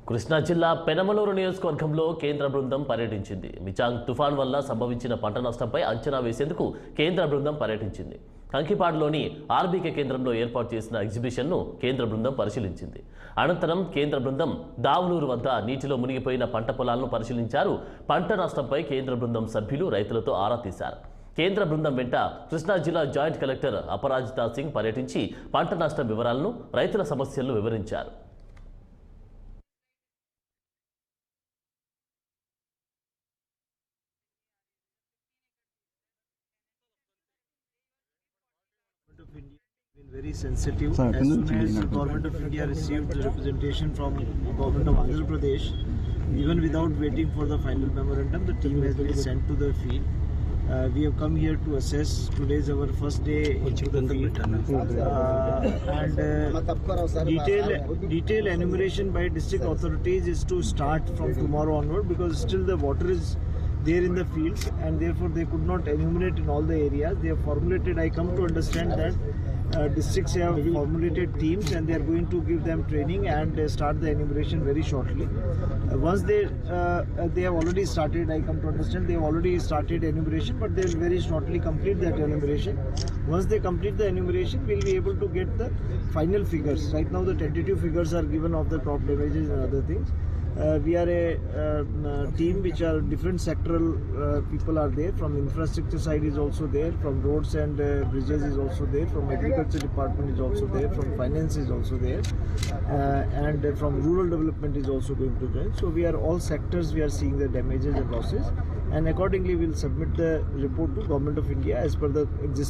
కృష్ణా జిల్లా పెనమలూరు నియోజకవర్గంలో కేంద్ర బృందం పర్యటించింది. మిచాంగ్ తుఫాన్ వల్ల సంభవించిన పంట నష్టంపై అంచనా వేసేందుకు కేంద్ర బృందం పర్యటించింది. కంకిపాడులోని ఆర్బీకే కేంద్రంలో ఏర్పాటు చేసిన ఎగ్జిబిషన్ను కేంద్ర బృందం పరిశీలించింది. అనంతరం కేంద్ర బృందం దావులూరు వద్ద నీటిలో మునిగిపోయిన పంట పొలాలను పరిశీలించారు. పంట నష్టంపై కేంద్ర బృందం సభ్యులు రైతులతో ఆరా తీశారు. కేంద్ర బృందం వెంట కృష్ణా జిల్లా జాయింట్ కలెక్టర్ అపరాజితా సింగ్ పర్యటించి పంట నష్టం వివరాలను, రైతుల సమస్యలను వివరించారు. Of India has been very sensitive. As soon as Government of India received the representation from Government of Andhra Pradesh, even without waiting for the final memorandum, the team has been sent to the field. We have come here to assess. Today is our first day into the field, and detailed enumeration by district authorities is to start from tomorrow onward, because still the water is there in the fields and therefore they could not enumerate in all the areas. They have formulated, I come to understand that districts have formulated teams and they are going to give them training and start the enumeration very shortly. Once they have already started, I come to understand they have already started enumeration, but they will very shortly complete that enumeration. Once they complete the enumeration, we will be able to get the final figures. Right now the tentative figures are given of the crop damages and other things. We are a team which are different sectoral people are there. From infrastructure side is also there, from roads and bridges is also there, from agriculture department is also there, from finance is also there, and from rural development is also going to join. So we are all sectors, we are seeing the damages and losses, and accordingly we will submit the report to Government of India as per the existing